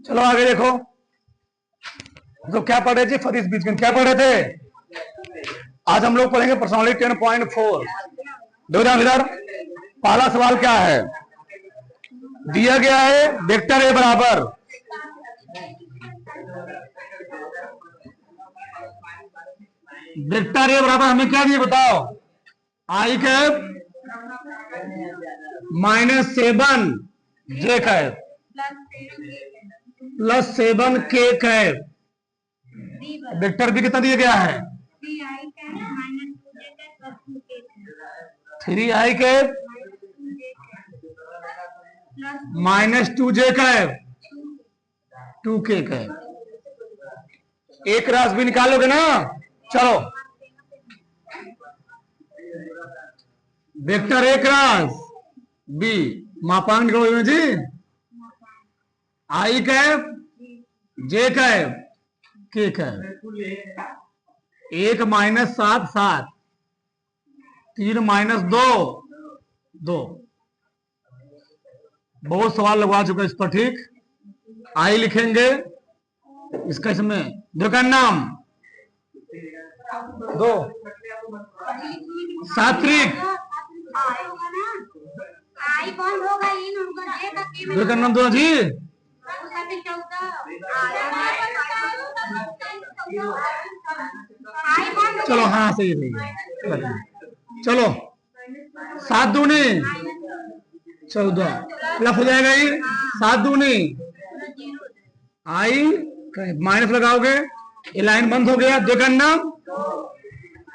चलो आगे देखो। तो क्या पढ़ रहे थे फरीस बीजगणित, क्या पढ़ रहे थे? आज हम लोग पढ़ेंगे पर्सनालिटी 10.4। दो इधर पहला सवाल क्या है? दिया गया है वेक्टर ए बराबर हमें क्या दिए बताओ? आई कैप -7 जे कैप +7 के कैप। वेक्टर भी कितना दिया गया है? 3i cap -2j cap 2k cap. एक रास भी निकालोगे ना? चलो वेक्टर एक रास बी मापांक निकालो जी। आई कैप जे कैप के कैप। 1 -7 7 3 -2 2। बहुत सवाल लगवा चुका इस पर, ठीक। आई लिखेंगे इसका, इसमें दो का नाम दो सात्विक दो का नाम दो जी। चलो हाँ सही है। चलो 7 दूनी 14 प्लस हो जाएगा ये 7 दूनी आई माइनस लगाओगे, ये लाइन बंद हो गया। दो का नाम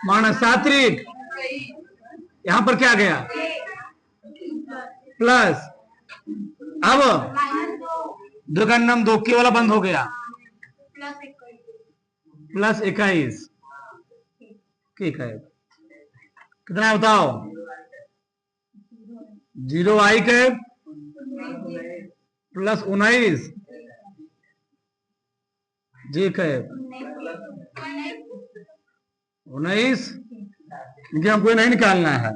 माइनस सात्विक, यहां पर क्या गया प्लस। अब दो का नाम 2 के वाला बंद हो गया +21 ठीक है। कितना है बताओ? 0 आई कैप +19 जे कैप 19। हमको नहीं निकालना है,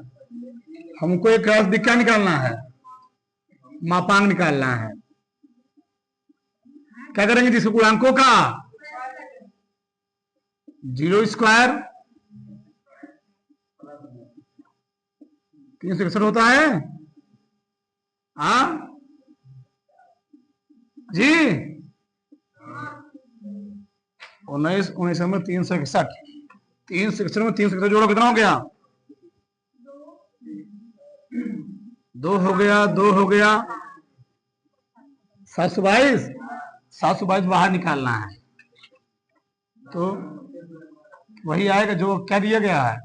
हमको एक क्रॉस भी क्या निकालना है? मापांक निकालना है। क्या करेंगे जिसको गुणांकों का 0 स्क्वायर 361 होता है। हाँ जी 19 19 में 361 361 में 361 जोड़ो कितना हो गया? 2 हो गया 2 हो गया 722 722 बाहर निकालना है तो वही आएगा जो क्या दिया गया है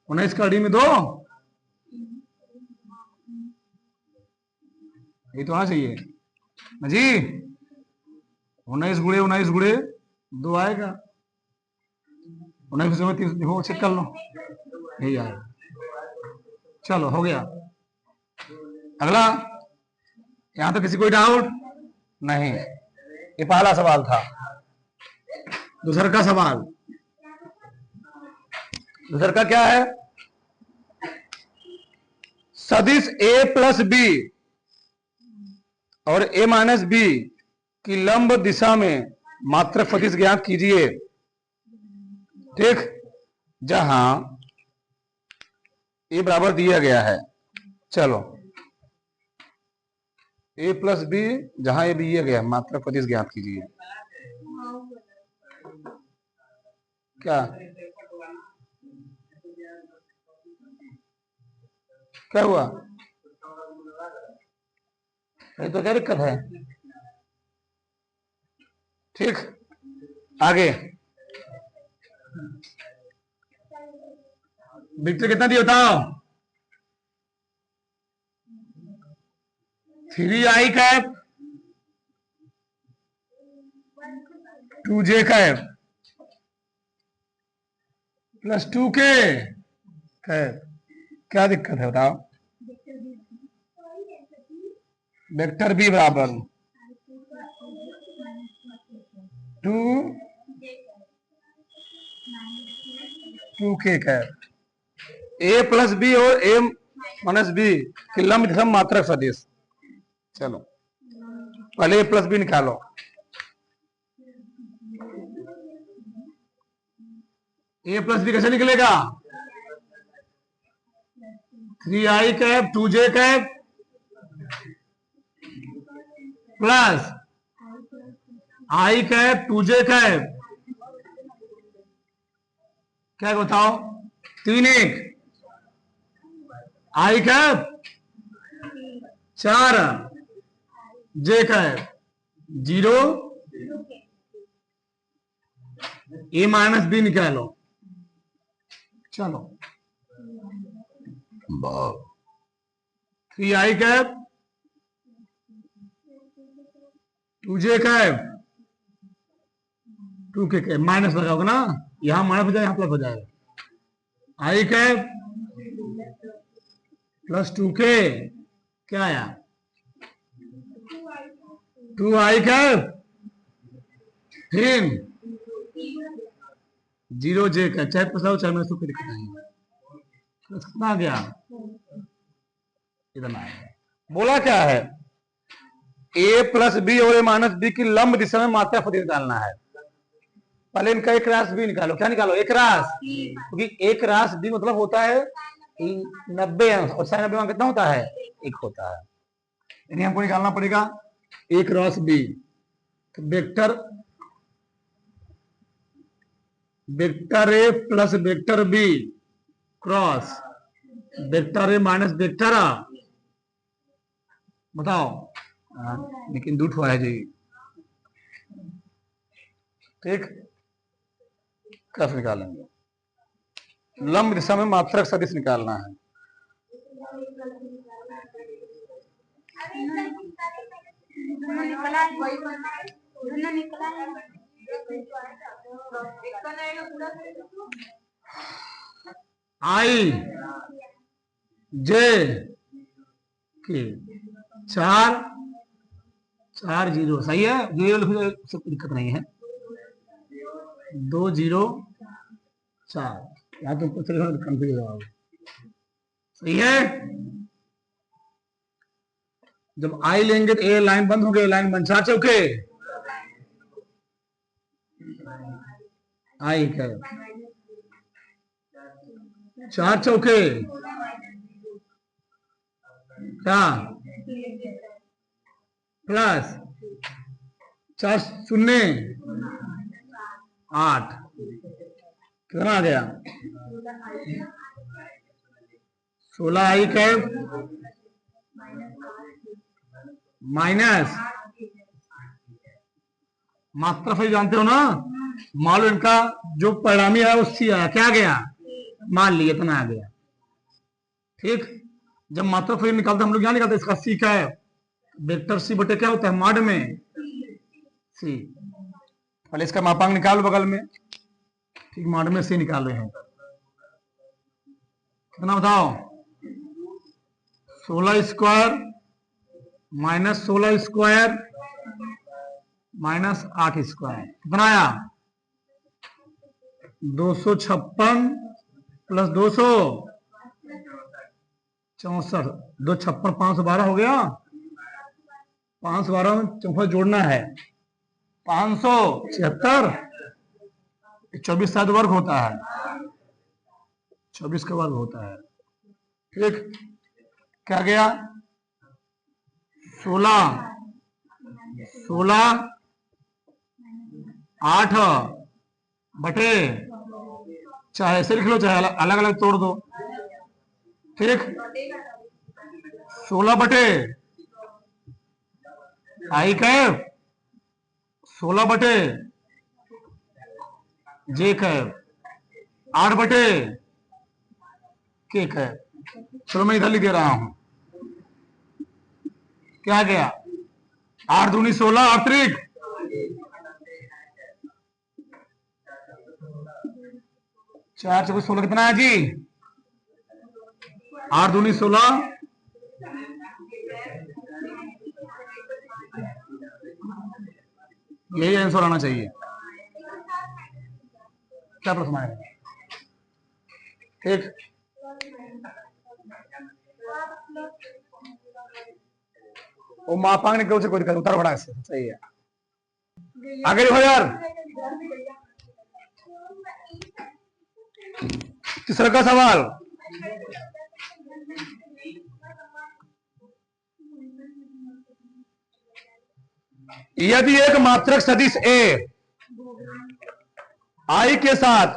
19 का अड़ी में 2 ये तो आना चाहिए जी। 19 गुणे 2 आएगा। 19 में 3 देखो चेक कर लो यही आएगा। चलो हो गया। अगला यहां तो किसी कोई डाउट नहीं? ये पहला सवाल था। दूसरा का सवाल, दूसरा का क्या है? सदिश a प्लस बी और a माइनस बी की लंब दिशा में मात्रक सदिश ज्ञात कीजिए। ठीक, जहां a बराबर दिया गया है। चलो a प्लस बी जहां ये दिया गया मात्रक सदिश ज्ञात कीजिए। क्या क्या हुआ? ये तो क्या दिक्कत है? ठीक, आगे वेक्टर कितना दिया बताओ? 3i cap 2j cap +2k cap. क्या दिक्कत है बताओ? वेक्टर बी बराबर 2k cap. a plus B और a माइनस बी की लंब दिशा मात्रक सदिश। चलो पहले ए प्लस बी निकालो। ए प्लस बी कैसे निकलेगा? 3i cap 2j cap plus i cap 2j cap, क्या बताओ? 3 1 i cap 4 j cap 0, A minus B निकालो। चलो 3i cap 2j cap 2k cap, minus लगाओगे ना, यहां माइनस हो जाएगा, यहां प्लस हो जाएगा। i कैप प्लस 2k, क्या आया? 2i कैप फिर 0j कैप, चाहे प्लस आओ चाहे माइनस, कोई दिक्कत नहीं। कितना आ गया? इतना आया। बोला क्या है? ए प्लस बी और ए माइनस बी की लंब दिशा में मात्रा फलन निकालना है। पहले इनका एक रास बी निकालो। क्या निकालो? एक रास, क्योंकि एक रास बी मतलब होता है 90 अंश, और 90 अंश कितना होता है? 1 होता है। यानी हमको निकालना पड़ेगा एक रास बी। तो vector A plus vector B cross vector A minus vector A, बताओ। लेकिन दूठ हुआ है जी, ठीक। कैसे निकालेंगे? लंब दिशा में मात्रक सदिश निकालना है। आई जे के 4 4 0, सही है। 0 से कोई दिक्कत नहीं है। 2 0 4, यहाँ तो कंफ्यूज हो, सही है। जब आई लेंगे तो ए लाइन बंद हो गई, लाइन बंद। 4 चौके आई क्या? 4 चौके क्या? प्लस 4 शून्य 8, कितना आ गया? 16 आई कैप माइनस मात्रा सही जानते हो ना, मान लो इनका जो परिणामी आया वो सी आया, क्या गया? मान लिया इतना आ गया, ठीक। जब मात्रा सही निकालते हम लोग क्या निकालते? इसका सी क्या है? वेक्टर सी बटे क्या होता है? मॉड में सी। पहले इसका मापांक निकालो बगल में, ठीक। मॉड में सी निकाल रहे हैं, कितना बताओ? 16 square minus 16 square minus 8 square, कितना आया? 256 प्लस 200 64, 256 512 हो गया। 512 में 64 जोड़ना है, 576। 24 शायद वर्ग होता है, 24 का वर्ग होता है, ठीक। क्या गया? 16 8 बटे, चाहे ऐसे लिख लो चाहे अलग अलग तोड़ दो, ठीक। 16 बटे आई कैप 16 बटे जे कैप 8 बटे के कैप। चलो मैं इधर लिख दे रहा हूं, क्या गया? 8 दूनी 16, 8 त्रिक 4 चौबीस 16, कितना है जी? 8 दूनी 16, यही आंसर आना चाहिए। क्या प्रश्न आएगा? ठीक। वो मापांग ने कोई दिक्कत उतार बड़ा से सही है। आगे देखो यार, तीसरा का सवाल, यदि एक मात्रक सदिश ए आई के साथ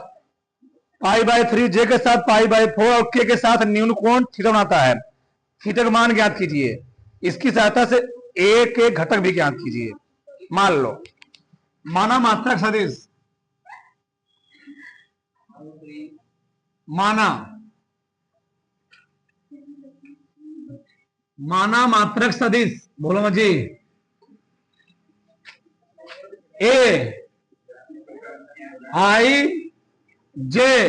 π/3, जे के साथ π/4 और के साथ न्यून कोण थीटा बनाता है, थीटा का मान ज्ञात कीजिए। इसकी सहायता से ए के घटक भी ज्ञात कीजिए। मान लो, माना मात्रक सदिश, माना मात्रक सदिश, बोलो जी, ए आई जे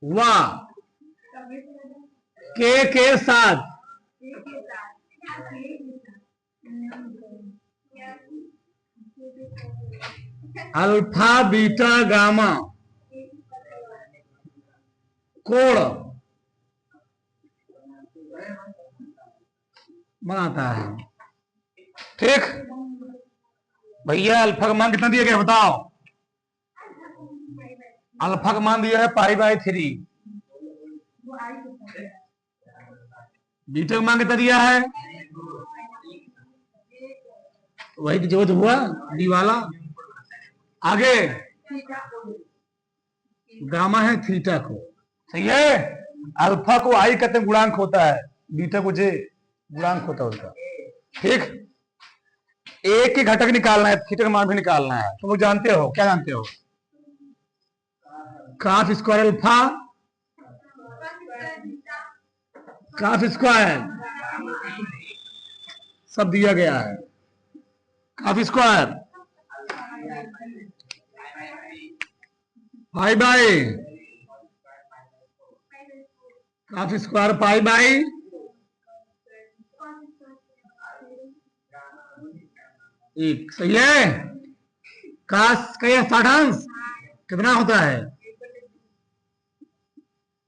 व के साथ अल्फा बीटा गामा कोण बनाता है। ठीक भैया, अल्फा का मान कितना दिया गया बताओ? अल्फा का मान दिया है π/3, बीटा का मान कितना दिया है? वही तो जो हुआ डी वाला। आगे गामा है थीटा को, सही है। अल्फा को आई कहते हैं, गुणांक होता है, बीटा को जे गुणांक होता है उसका। ठीक, एक के घटक निकालना है, थीटा का मान भी निकालना है। तुम लोग जानते हो, क्या जानते हो? काफ स्क्वायर अल्फा, काफ स्क्वायर सब दिया गया है। काफ स्क्वायर π/, काफ स्क्वायर π/, एक, सही है। काश का 60 कितना होता है?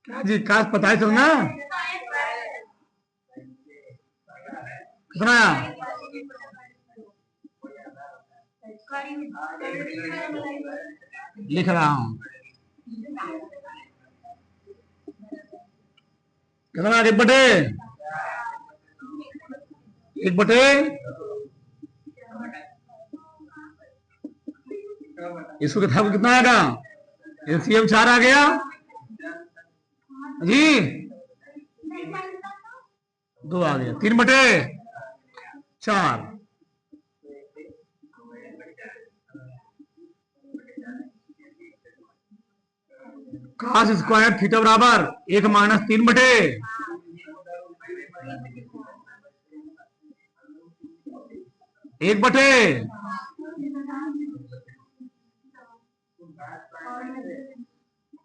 क्या जी, काश पता है चलना कितना? लिख रहा हूं, कितना? 1/1 इसको कितना आएगा? एलसीएम 4 आ गया जी, 2 आ गया, 3/4। काश स्क्वायर थीटा बराबर 1 - 3/,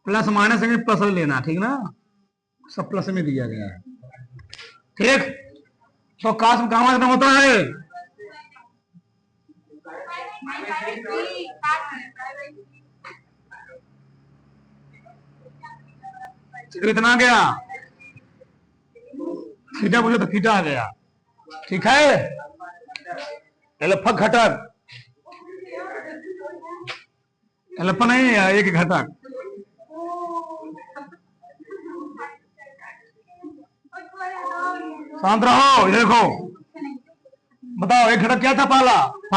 प्लस माइनस प्लस लेना, ठीक ना, सब प्लस में दिया गया है। ठीक, तो काश में गामा कितना होता है? कितना आ गया? थीटा बोले तो थीटा आ गया। ठीक है, अल्फा घटक, अल्फा नहीं है, एक घटक। शांत रहो, ये देखो, बताओ एक घटक क्या था पहला? π/,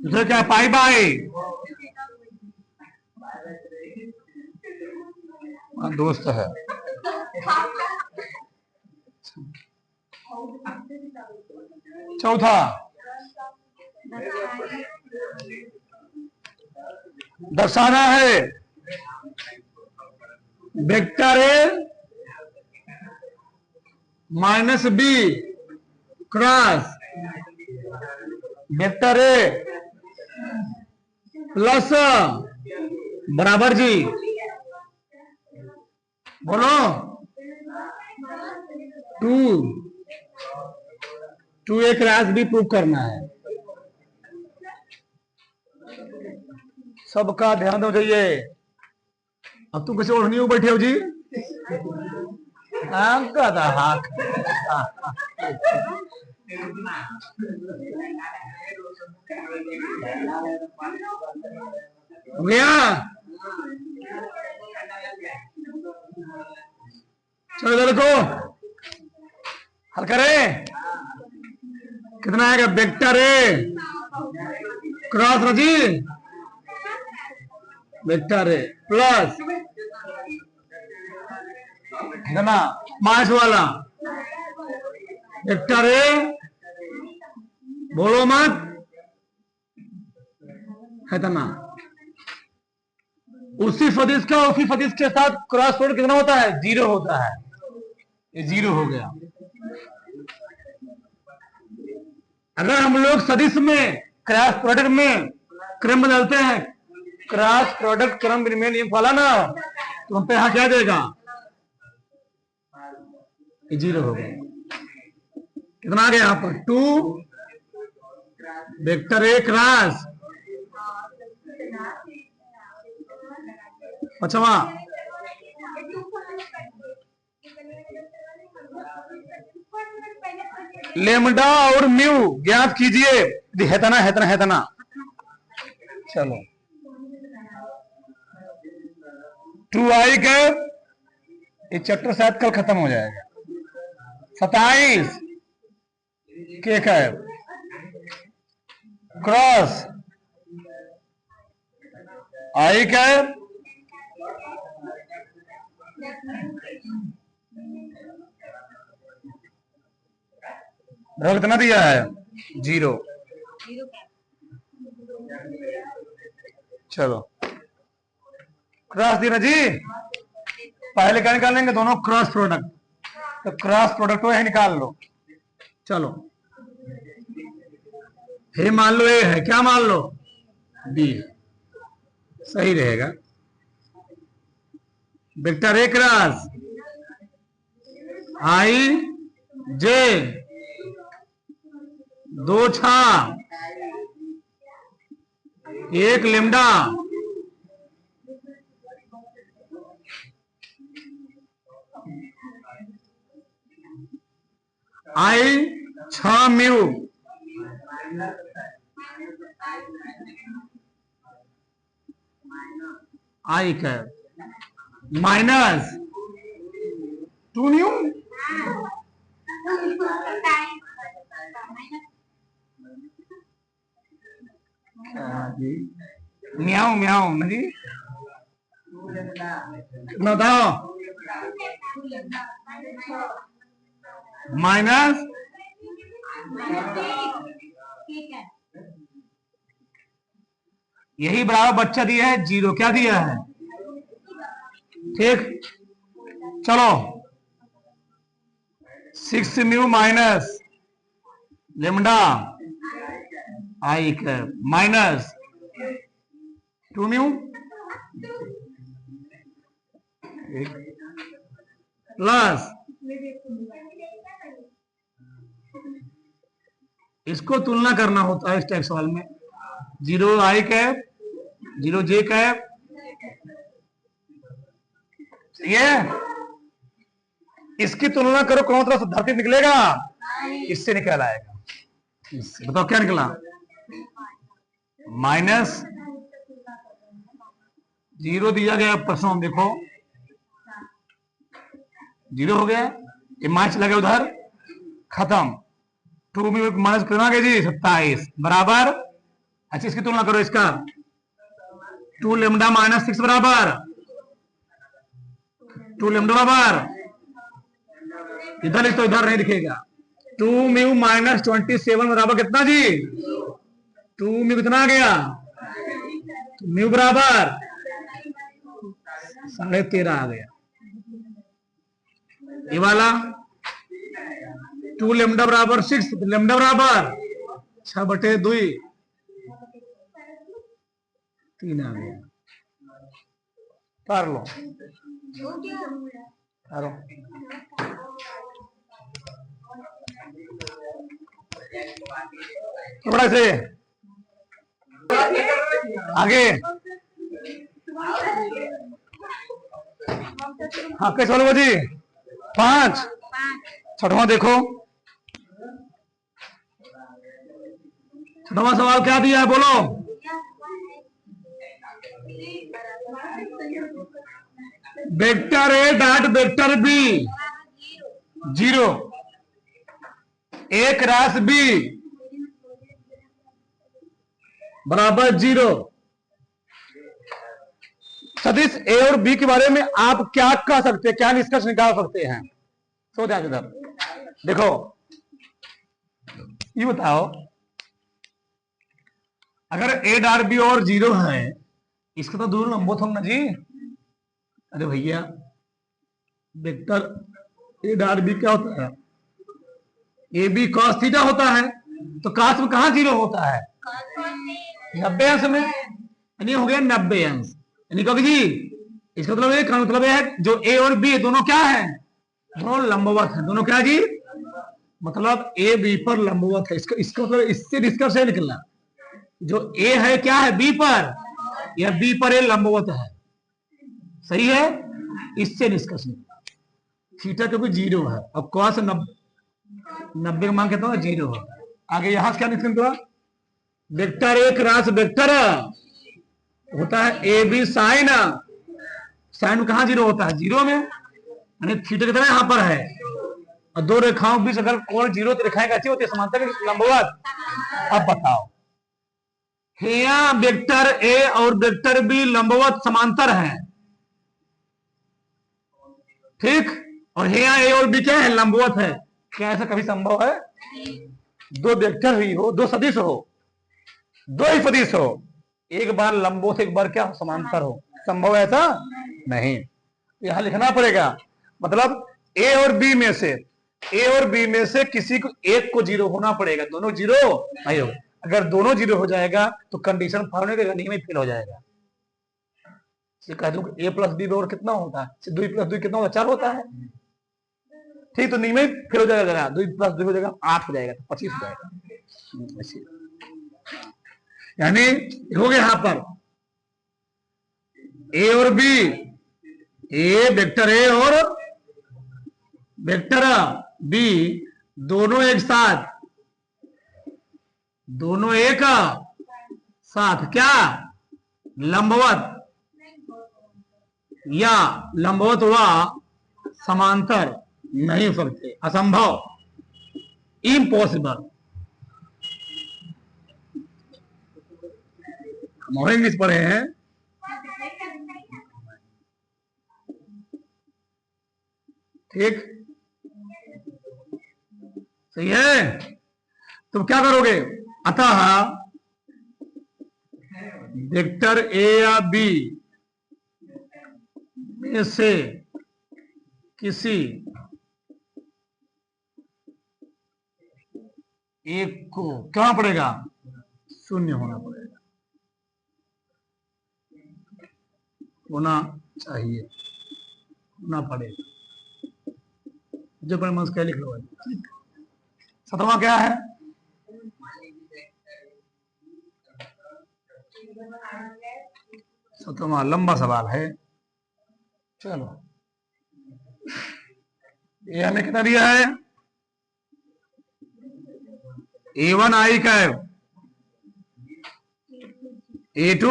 दूसरा क्या? π/, दोस्त है। चौथा दर्शाना है vector A - B cross vector A plus बराबर जी, बोलो 2a क्रॉस बी प्रूव करना है। सबका ध्यान दो चाहिए। अब तुम कैसे ओढ़नी हो बैठे हो जी? angka dah hak. हो गया। चलो इधर को हल करें। कितना आएगा? वेक्टर ए क्रॉस रजी वेक्टर ए प्लस कितना माइनस वाला वेक्टर ए, बोलो मत, है तना उसी सदिश के साथ क्रॉस प्रोडक्ट कितना होता है? 0 होता है। ये 0 हो गया। अगर हम लोग सदिश में क्रॉस प्रोडक्ट में क्रम बदलते हैं, क्रॉस प्रोडक्ट क्रम विनिमय नियम फॉला ना, तो हम पे यहां क्या देगा? ये 0 हो गया। कितना आ गया यहां पर? 2 वेक्टर ए क्रॉस पांचवा लेमडा और म्यू ज्ञात कीजिए। है तना। चलो 2i के ये चैप्टर शायद कल खत्म हो जाएगा। 27 के क्रॉस आई कैप कितना दिया है? 0। चलो क्रॉस दी ना जी। पहले क्या निकालेंगे? दोनों क्रॉस प्रोडक्ट। तो क्रॉस प्रोडक्ट को यही निकाल लो। चलो हे मान लो ए है, क्या मान लो? बी। सही रहेगा। वेक्टर ए क्रॉस आई जे 2 छा 1 lambda i 6 mu i cap minus 2 न्यू म्याऊ म्याऊ नहीं बताओ। माइनस यही बराबर बच्चा दिया है 0। क्या दिया है? ठीक। चलो 6 mu minus lambda I cap minus 2 mu plus इसको तुलना करना होता है इस टैक्स सवाल में। 0 आई कैप 0 जे कैप। ये इसकी तुलना करो, कौन तरफ धरती निकलेगा? इससे निकल आएगा। इससे बताओ क्या निकला? माइनस 0 दिया गया प्रश्न में, देखो 0 हो गया। ये माइनस चला गया उधर, खत्म। 2 में माइनस कितना गया जी? 27 बराबर। अच्छा इसकी तुलना करो, इसका 2 लेमडा माइनस 6 बराबर 2 लेमडा बराबर, इधर लिख तो इधर नहीं दिखेगा। 2 म्यू माइनस 27 बराबर कितना जी? 2 म्यू कितना आ गया? म्यू बराबर 13.5 आ गया। ये वाला 2 लेमडा बराबर 6, लेमडा बराबर 6/2 3 आ गया। कर लो करो। थोड़ा से आगे हाँ कैसे बोलो जी? 5। छठवां देखो, छठवां सवाल क्या दिया है बोलो? Vector A dot vector B 0, एक राशि बी बराबर 0। सदिश ए और बी के बारे में आप क्या कह सकते हैं, क्या निष्कर्ष निकाल सकते हैं? सो ध्यान इधर देखो, ये बताओ, अगर ए डॉट बी और 0 है, इसका तो दोनों लंबवत होंगे ना जी। अरे भैया, वेक्टर ए डॉट बी क्या होता है? ए बी कॉस थीटा होता है, तो कॉस में कहां 0 होता है? 90 अंश में, यानी हो गया 90 अंश। यानी कहोगे जी इसका मतलब है जो ए और बी दोनों क्या है? दोनों लंबवत है। दोनों क्या जी? मतलब ए बी पर लंबवत है। इसका मतलब इससे निष्कर्ष है निकलना, जो ए है क्या है बी पर, या बी पर ए लंबवत है। सही है, इससे निष्कर्ष निकला। थीटा क्योंकि 0 है, अब कॉस 90 का मान कहता हूँ 0 है। आगे यहां से क्या निकला? वेक्टर एक राशि वेक्टर होता है ए बी साइन, साइन में कहां 0 होता है? 0 में, यानी थीटा कितना यहां पर है, और दो रेखाओं के बीच अगर कोण 0 तो रेखाएं कैसी होती है? समांतर लंबवत। अब बताओ, यहाँ वेक्टर ए और वेक्टर बी लंबवत समांतर है, ठीक, और यहाँ ए और बी क्या है? लंबवत है। क्या ऐसा कभी संभव है? दो वेक्टर ही हो, दो सदिश हो, दो ही सदिश हो, एक बार लंबवत एक बार क्या समांतर हो? संभव है ऐसा? नहीं। यहां लिखना पड़ेगा, मतलब ए और बी में से, ए और बी में से किसी को एक को 0 होना पड़ेगा। दोनों 0 नहीं होगा। अगर दोनों 0 हो जाएगा तो कंडीशन फॉलो नहीं, नियम ही फेल हो जाएगा। कह दूं ए प्लस बी और कितना होता है? 2 प्लस 2 कितना होता है? 4 होता है, ठीक, तो नियम ही फेल हो जाएगा। 2 प्लस 2 हो जाएगा 8 हो जाएगा, तो 25 हो जाएगा। यानी हो गया यहां पर ए और बी, ए वेक्टर ए और वेक्टर बी दोनों एक साथ, दोनों एक साथ क्या लंबवत या लंबवत व समांतर नहीं हो सकते, असंभव, इम्पॉसिबल। हम इंग्लिश पढ़े हैं, ठीक, सही है। तुम क्या करोगे? अतः वेक्टर ए या बी में से किसी एक को क्या पड़ेगा? शून्य होना पड़ेगा, होना चाहिए, होना पड़ेगा। जो पर मन क्या लिख लो। सतवां क्या है? सतवां लंबा सवाल है। चलो, ये हमें कितना दिया है? A1 i cap, A2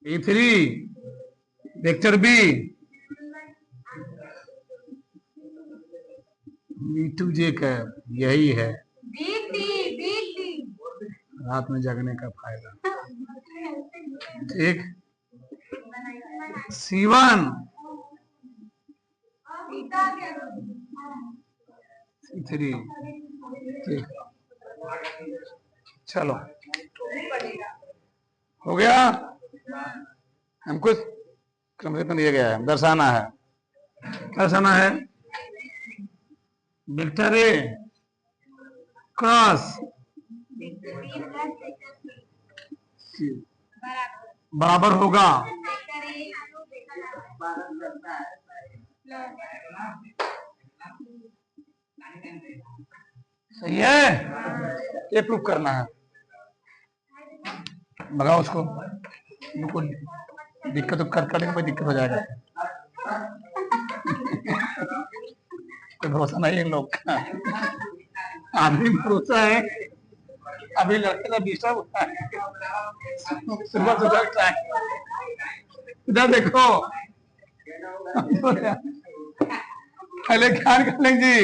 A3 vector B, B2 j cap, यही है रात में जगने का फायदा, ठीक। C1 C3, ठीक, चलो हो गया। हमको क्रम से दिया गया है, दर्शाना है। क्या दर्शाना है? वेक्टर ए क्रॉस बराबर होगा सही है, ये प्रूफ करना है। भगाओ उसको, दिक्कत तो कर करने में दिक्कत हो जाएगा। कोई भरोसा नहीं है इन लोग का। आदमी भरोसा है, अभी लड़के का डिस्टर्ब होता है सुबह सुबह। इधर देखो, पहले ख्याल कर लेंगे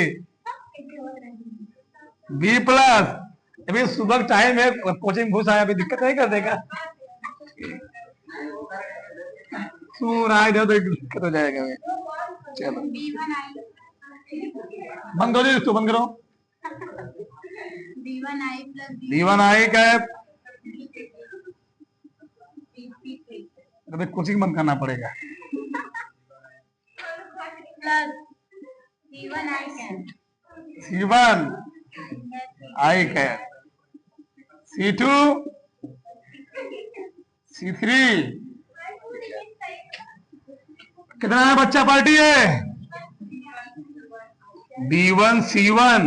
बी प्लस। अभी सुबह टाइम है, कोचिंग घुस आया, अभी दिक्कत नहीं कर देगा। इधर तो दिक्कत हो जाएगा। चलो बंद करो इसको, बंद करो। B1I का अभी कोचिंग बंद करना पड़ेगा। C1I का C2 C3 कितना है बच्चा पार्टी है? B1 C1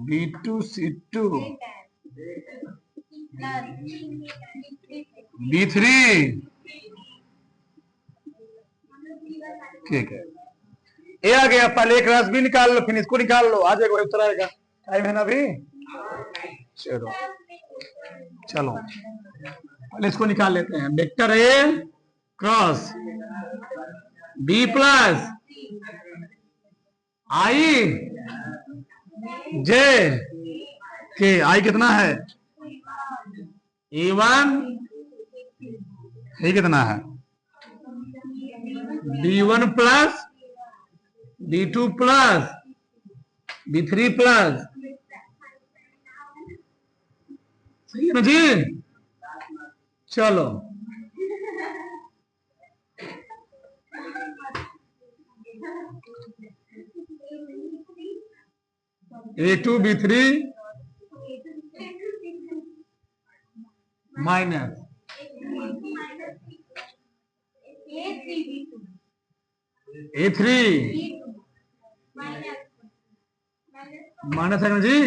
B2 C2 B3 ठीक है। ए आ गया, पहले एक रस भी निकाल लो, फिर इसको निकाल लो, आ जाएगा उत्तर आएगा। टाइम है ना अभी? चलो चलो पहले इसको निकाल लेते हैं। Vector A cross B plus i j k. I कितना है? A1 ये कितना है? B1 plus B2 plus B3 plus, सही है ना जी? चलो A2 B3 minus A3 minus है ना जी?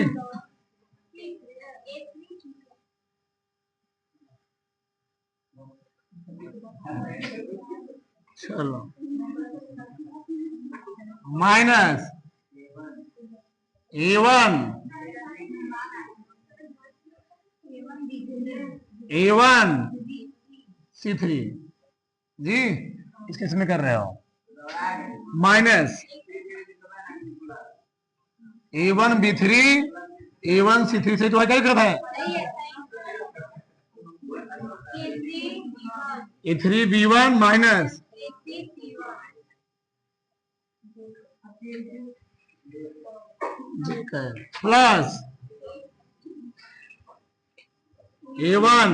चलो माइनस A1 C3 जी, इस केस में कर रहे हो minus A1 B3 A1 C3 से तो क्या करता है? A3 B1 minus plus A1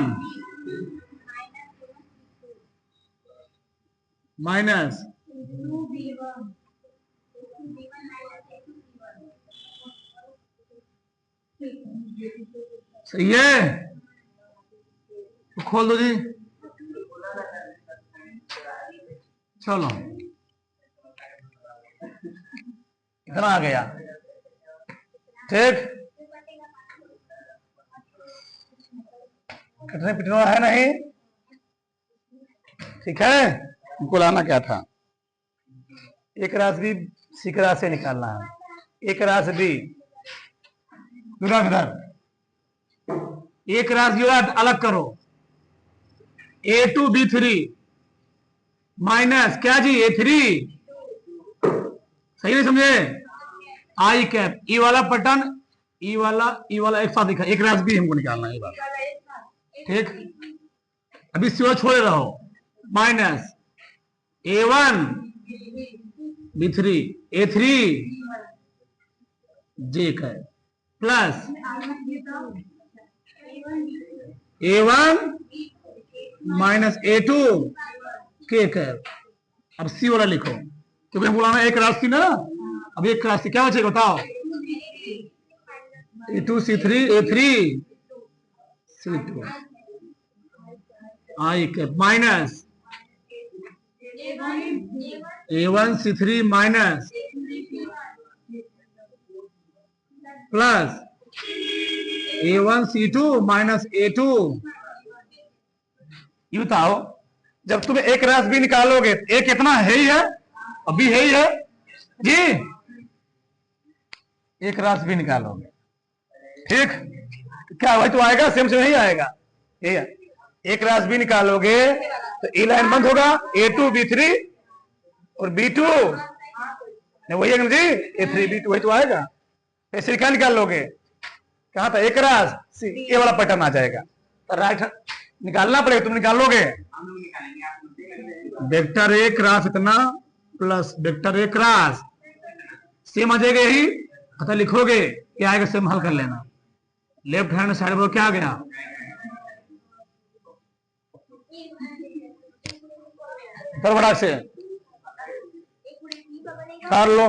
minus सही है, तो खोल दो जी। चलो इतना आ गया, ठीक। कटने पिटने है नहीं, ठीक है। हमको लाना क्या था? एक राशि भी सी की राशि से निकालना है, एक राशि भी एक राशि अलग करो। A2 B3 माइनस क्या जी? A3, सही नहीं समझे? आई कैप ई वाला पटन, ई वाला एक साथ दिखा, एक राशि भी हमको निकालना है, ठीक। अभी सिवा छोड़े रहो, माइनस A1 B3 A3 जे का प्लस A1 माइनस A2 के का। अब सी वाला लिखो, क्योंकि हम बोला एक राशि ना, अब एक राशि क्या बचेगा बताओ? A2 C3 A3 C2 आई के minus A1 C3 minus plus A1C2 minus A2। ये बताओ, जब तुम ए क्रॉस बी निकालोगे, ए कितना है ही है और बी है ही है जी। ए क्रॉस बी निकालोगे, ठीक, क्या वही तो आएगा, सेम सेम ही आएगा। ए क्रॉस बी निकालोगे तो ए लाइन बंद होगा, A2 B3 और B2 वही है जी, A3 B2 वही तो आएगा। ऐसे क्या निकाल लोगे, कहा था ए क्रॉस सी, ये वाला पैटर्न आ जाएगा। तो राइट निकालना पड़ेगा, तुम निकालोगे वेक्टर ए क्रॉस इतना plus vector A cross same आ जाएगा, यही पता लिखोगे क्या आएगा, सेम हल कर लेना। लेफ्ट हैंड साइड पर क्या आ गया, बड़ा से कर लो।